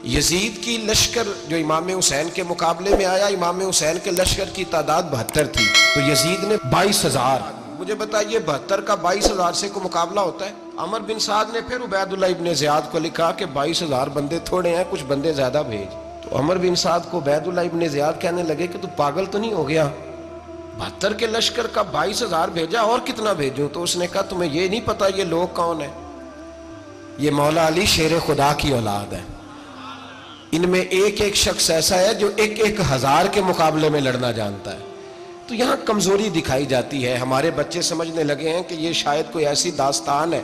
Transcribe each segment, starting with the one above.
یزید کی لشکر جو امام حسین کے مقابلے میں آیا، امام حسین کے لشکر کی تعداد 72 تھی، تو یزید نے 22,000. مجھے بتائیے 72 کا 22,000 سے کو مقابلہ ہوتا ہے؟ عمر بن سعد نے پھر عبید اللہ ابن زیاد کو لکھا کہ 22,000 بندے تھوڑے ہیں، کچھ بندے زیادہ بھیج. تو عمر بن سعد کو عبید اللہ ابن زیاد کہنے لگے کہ تو پاگل تو نہیں ہو گیا، 72 کے لشکر کا 22,000 بھیجا، اور کتنا بھیجوں؟ تو اس نے کہا تمہیں یہ نہیں پتا یہ لوگ کون ہیں؟ یہ مولا علی شیر خدا کی اولاد ہے. ان میں ایک ایک شخص ایسا ہے جو 1,000 کے مقابلے میں لڑنا جانتا ہے. تو یہاں کمزوری دکھائی جاتی ہے. ہمارے بچے سمجھنے لگے ہیں کہ یہ شاید کوئی ایسی داستان ہے،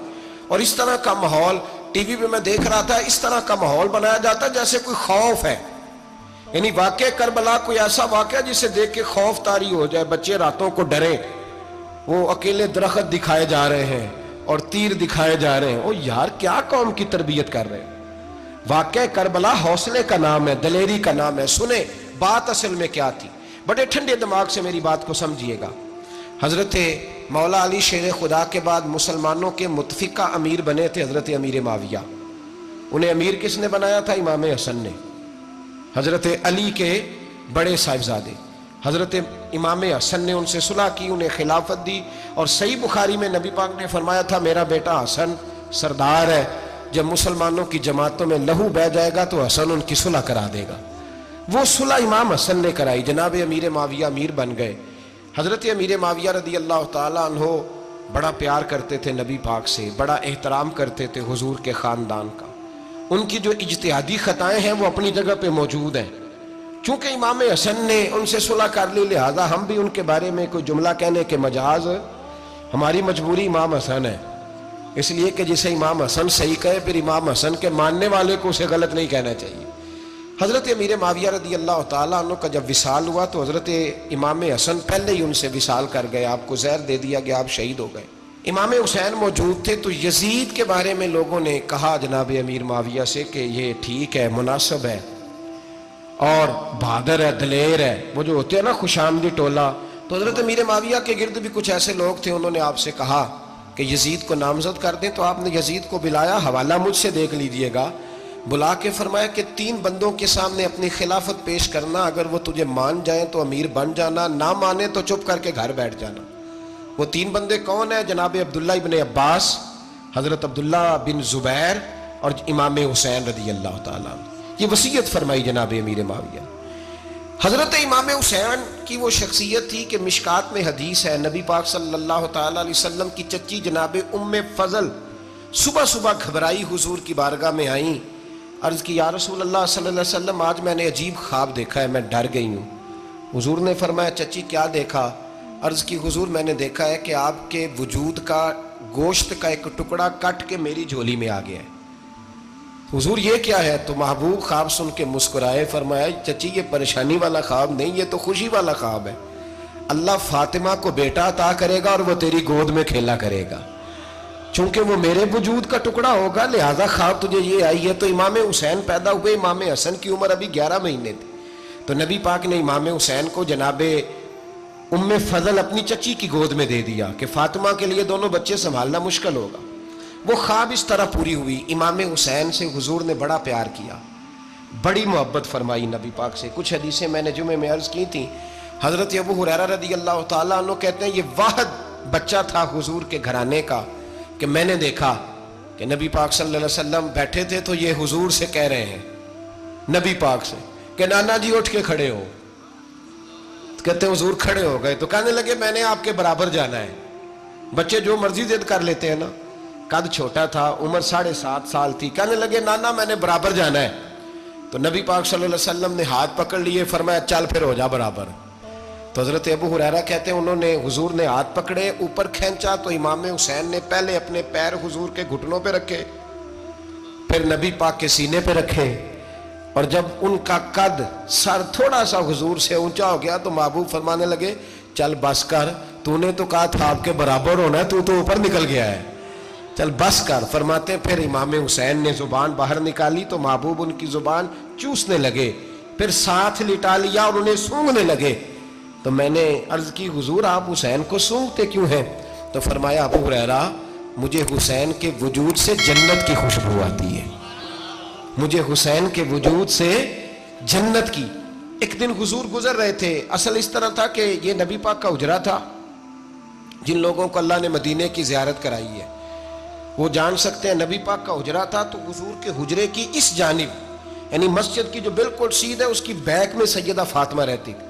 اور اس طرح کا ماحول ٹی وی پہ میں دیکھ رہا تھا، اس طرح کا ماحول بنایا جاتا ہے جیسے کوئی خوف ہے. یعنی واقع کربلا کوئی ایسا واقعہ جسے دیکھ کے خوف طاری ہو جائے، بچے راتوں کو ڈرے. وہ اکیلے درخت دکھائے جا رہے ہیں اور تیر دکھائے جا رہے ہیں. او یار کیا قوم کی تربیت کر رہے ہیں؟ واقع کربلا حوصلے کا نام ہے، دلیری کا نام ہے. سنیں بات اصل میں کیا تھی، بڑے ٹھنڈے دماغ سے میری بات کو سمجھیے گا. حضرت مولا علی شیر خدا کے بعد مسلمانوں کے متفقہ امیر بنے تھے حضرت امیر معاویہ. انہیں امیر کس نے بنایا تھا؟ امام حسن نے، حضرت علی کے بڑے صاحبزادے. حضرت امام حسن نے ان سے صلح کی، انہیں خلافت دی. اور صحیح بخاری میں نبی پاک نے فرمایا تھا میرا بیٹا حسن سردار ہے، جب مسلمانوں کی جماعتوں میں لہو بہہ جائے گا تو حسن ان کی صلح کرا دے گا. وہ صلح امام حسن نے کرائی. جناب امیر معاویہ امیر بن گئے. حضرت امیر معاویہ رضی اللہ تعالیٰ عنہ بڑا پیار کرتے تھے نبی پاک سے، بڑا احترام کرتے تھے حضور کے خاندان کا. ان کی جو اجتہادی خطائیں ہیں وہ اپنی جگہ پہ موجود ہیں. چونکہ امام حسن نے ان سے صلح کر لی، لہذا ہم بھی ان کے بارے میں کوئی جملہ کہنے کے مجاز، ہماری مجبوری امام حسن ہے. اس لیے کہ جسے امام حسن صحیح کہے پھر امام حسن کے ماننے والے کو اسے غلط نہیں کہنا چاہیے. حضرت امیر معاویہ رضی اللہ تعالیٰ عنہ کا جب وصال ہوا تو حضرت امام حسن پہلے ہی ان سے وصال کر گئے، آپ کو زہر دے دیا گیا، آپ شہید ہو گئے. امام حسین موجود تھے. تو یزید کے بارے میں لوگوں نے کہا جناب امیر معاویہ سے کہ یہ ٹھیک ہے، مناسب ہے اور بہادر ہے، دلیر ہے، وہ جو ہوتے ہیں نا خوش آمدی ٹولہ. تو حضرت امیر معاویہ کے گرد بھی کچھ ایسے لوگ تھے، انہوں نے آپ سے کہا کہ یزید کو نامزد کر دیں. تو آپ نے یزید کو بلایا، حوالہ مجھ سے دیکھ لیجئے گا. بلا کے فرمایا کہ 3 بندوں کے سامنے اپنی خلافت پیش کرنا، اگر وہ تجھے مان جائیں تو امیر بن جانا، نہ مانے تو چپ کر کے گھر بیٹھ جانا. وہ 3 بندے کون ہیں؟ جناب عبداللہ ابن عباس، حضرت عبداللہ بن زبیر اور امام حسین رضی اللہ تعالیٰ. یہ وصیت فرمائی جناب امیر معاویہ. حضرت امام حسین کی وہ شخصیت تھی کہ مشکات میں حدیث ہے، نبی پاک صلی اللہ تعالیٰ علیہ وسلم کی چچی جناب ام فضل صبح صبح گھبرائی حضور کی بارگاہ میں آئیں. عرض کی یا رسول اللہ صلی اللہ علیہ وسلم آج میں نے عجیب خواب دیکھا ہے، میں ڈر گئی ہوں. حضور نے فرمایا چچی کیا دیکھا؟ عرض کی حضور میں نے دیکھا ہے کہ آپ کے وجود کا گوشت کا ایک ٹکڑا کٹ کے میری جھولی میں آ گیا ہے. حضور یہ کیا ہے؟ تو محبوب خواب سن کے مسکرائے، فرمایا چچی یہ پریشانی والا خواب نہیں، یہ تو خوشی والا خواب ہے. اللہ فاطمہ کو بیٹا عطا کرے گا اور وہ تیری گود میں کھیلا کرے گا. چونکہ وہ میرے وجود کا ٹکڑا ہوگا لہذا خواب تجھے یہ آئی ہے. تو امام حسین پیدا ہوئے، امام حسن کی عمر ابھی 11 مہینے تھی. تو نبی پاک نے امام حسین کو جناب ام فضل اپنی چچی کی گود میں دے دیا کہ فاطمہ کے لیے دونوں بچے سنبھالنا مشکل ہوگا. وہ خواب اس طرح پوری ہوئی. امام حسین سے حضور نے بڑا پیار کیا، بڑی محبت فرمائی نبی پاک سے. کچھ حدیثیں میں نے جمعے میں عرض کی تھیں. حضرت ابو ہریرہ رضی اللہ تعالیٰ عنہ کہتے ہیں یہ واحد بچہ تھا حضور کے گھرانے کا کہ میں نے دیکھا کہ نبی پاک صلی اللہ علیہ وسلم بیٹھے تھے تو یہ حضور سے کہہ رہے ہیں نبی پاک سے کہ نانا جی اٹھ کے کھڑے ہو. کہتے ہیں حضور کھڑے ہو گئے تو کہنے لگے میں نے آپ کے برابر جانا ہے. بچے جو مرضی ضد کر لیتے ہیں نا. قد چھوٹا تھا، عمر 7.5 سال تھی. کہنے لگے نانا میں نے برابر جانا ہے. تو نبی پاک صلی اللہ علیہ وسلم نے ہاتھ پکڑ لیے، فرمایا چل پھر ہو جا برابر. تو حضرت ابو ہریرہ کہتے ہیں انہوں نے حضور نے ہاتھ پکڑے، اوپر کھینچا تو امام حسین نے پہلے اپنے پیر حضور کے گھٹنوں پہ رکھے، پھر نبی پاک کے سینے پہ رکھے. اور جب ان کا قد سر تھوڑا سا حضور سے اونچا ہو گیا تو محبوب فرمانے لگے چل بس کر، تو نے تو کہا تھا آپ کے برابر ہونا ہے، تو اوپر نکل گیا ہے، چل بس کر. فرماتے پھر امام حسین نے زبان باہر نکالی تو محبوب ان کی زبان چوسنے لگے، پھر ساتھ لٹا لیا اور انہیں سونگھنے لگے. تو میں نے عرض کی حضور آپ حسین کو سونگتے کیوں ہیں؟ تو فرمایا ابو ہریرہ مجھے حسین کے وجود سے جنت کی خوشبو آتی ہے. مجھے حسین کے وجود سے جنت کی. ایک دن حضور گزر رہے تھے. اصل اس طرح تھا کہ یہ نبی پاک کا حجرہ تھا. جن لوگوں کو اللہ نے مدینے کی زیارت کرائی ہے وہ جان سکتے ہیں نبی پاک کا حجرہ تھا. تو حضور کے حجرے کی اس جانب یعنی مسجد کی جو بالکل سیدھ ہے اس کی بیک میں سیدہ فاطمہ رہتی تھی.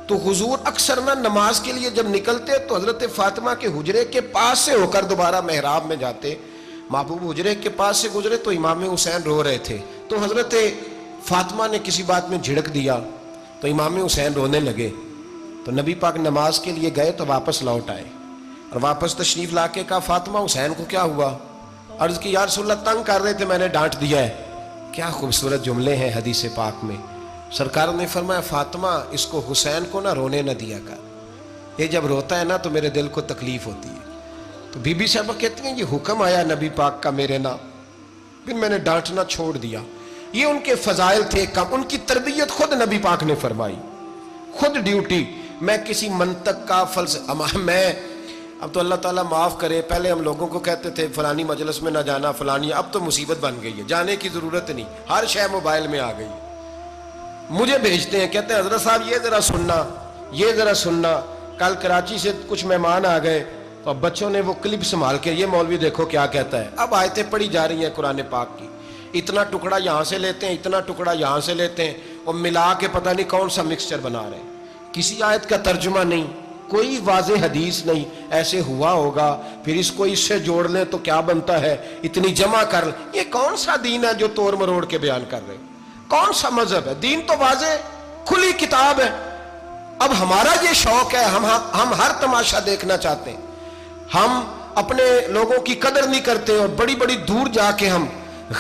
تو حضور اکثر نہ نماز کے لیے جب نکلتے تو حضرت فاطمہ کے حجرے کے پاس سے ہو کر دوبارہ محراب میں جاتے. محبوب حجرے کے پاس سے گزرے تو امام حسین رو رہے تھے. تو حضرت فاطمہ نے کسی بات میں جھڑک دیا تو امام حسین رونے لگے. تو نبی پاک نماز کے لیے گئے تو واپس لوٹ آئے اور واپس تشریف لا کے کہا فاطمہ حسین کو کیا ہوا؟ عرض کی یا رسول اللہ تنگ کر رہے تھے میں نے ڈانٹ دیا ہے. کیا خوبصورت جملے ہیں حدیث پاک میں. سرکار نے فرمایا فاطمہ اس کو حسین کو نہ رونے نہ دیا کر. یہ جب روتا ہے نا تو میرے دل کو تکلیف ہوتی ہے. تو بی بی صاحبہ کہتی ہیں یہ حکم آیا نبی پاک کا میرے نام پھر میں نے ڈانٹنا چھوڑ دیا. یہ ان کے فضائل تھے کم. ان کی تربیت خود نبی پاک نے فرمائی. خود ڈیوٹی. میں کسی منطق کا فلسفہ میں اب تو اللہ تعالیٰ معاف کرے. پہلے ہم لوگوں کو کہتے تھے فلانی مجلس میں نہ جانا فلانی. اب تو مصیبت بن گئی ہے جانے کی ضرورت نہیں. ہر شے موبائل میں آ گئی. مجھے بھیجتے ہیں کہتے ہیں حضرت صاحب یہ ذرا سننا یہ ذرا سننا. کل کراچی سے کچھ مہمان آ گئے تو اب بچوں نے وہ کلپ سنبھال کے یہ مولوی دیکھو کیا کہتا ہے. اب آیتیں پڑھی جا رہی ہیں قرآن پاک کی. اتنا ٹکڑا یہاں سے لیتے ہیں اتنا ٹکڑا یہاں سے لیتے ہیں اور ملا کے پتہ نہیں کون سا مکسچر بنا رہے ہیں. کسی آیت کا ترجمہ نہیں کوئی واضح حدیث نہیں. ایسے ہوا ہوگا پھر اس کو اس سے جوڑ لیں تو کیا بنتا ہے اتنی جمع کر لیں. یہ کون سا دین ہے جو توڑ مروڑ کے بیان کر رہے ہیں؟ کون سا مذہب ہے؟ دین تو واضح کھلی کتاب ہے. اب ہمارا یہ شوق ہے ہم ہر تماشا دیکھنا چاہتے ہیں. ہم اپنے لوگوں کی قدر نہیں کرتے اور بڑی بڑی دور جا کے ہم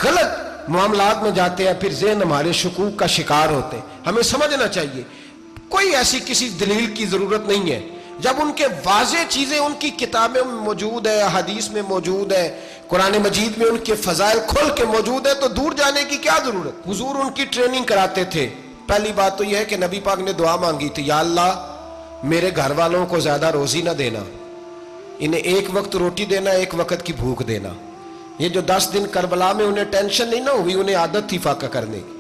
غلط معاملات میں جاتے ہیں. پھر ذہن ہمارے شکوک کا شکار ہوتے ہیں. ہمیں سمجھنا چاہیے کوئی ایسی کسی دلیل کی ضرورت نہیں ہے. جب ان کے واضح چیزیں ان کی کتابیں میں موجود ہے حدیث میں موجود ہے قرآن مجید میں ان کے فضائل کھل کے موجود ہے تو دور جانے کی کیا ضرورت. حضور ان کی ٹریننگ کراتے تھے. پہلی بات تو یہ ہے کہ نبی پاک نے دعا مانگی تھی یا اللہ میرے گھر والوں کو زیادہ روزی نہ دینا. انہیں ایک وقت روٹی دینا ایک وقت کی بھوک دینا. یہ جو 10 دن کربلا میں انہیں ٹینشن نہیں نہ ہوئی انہیں عادت تھی فاقہ کرنے کی.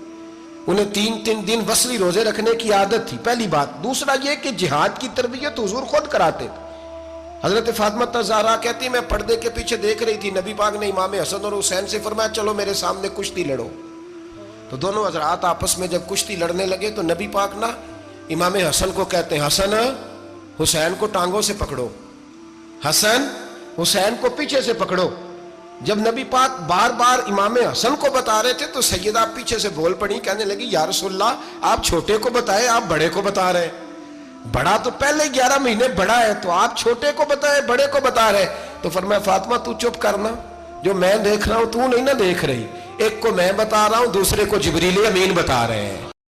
انہیں 3 دن وصلی روزے رکھنے کی عادت تھی. پہلی بات. دوسرا یہ کہ جہاد کی تربیت حضور خود کراتے تھے. حضرت فاطمہ زہرا کہتی میں پردے کے پیچھے دیکھ رہی تھی نبی پاک نے امام حسن اور حسین سے فرمایا چلو میرے سامنے کشتی لڑو. تو دونوں حضرات آپس میں جب کشتی لڑنے لگے تو نبی پاک نا امام حسن کو کہتے ہیں حسن حسین کو ٹانگوں سے پکڑو. حسن حسین کو پیچھے سے پکڑو. جب نبی پاک بار بار امام حسن کو بتا رہے تھے تو سیدہ پیچھے سے بول پڑی کہنے لگی یا رسول اللہ آپ چھوٹے کو بتائے آپ بڑے کو بتا رہے. بڑا تو پہلے 11 مہینے بڑا ہے تو آپ چھوٹے کو بتائے بڑے کو بتا رہے. تو فرمایا فاطمہ تو چپ کرنا جو میں دیکھ رہا ہوں تو نہیں نہ دیکھ رہی. ایک کو میں بتا رہا ہوں دوسرے کو جبریل امین بتا رہے ہیں.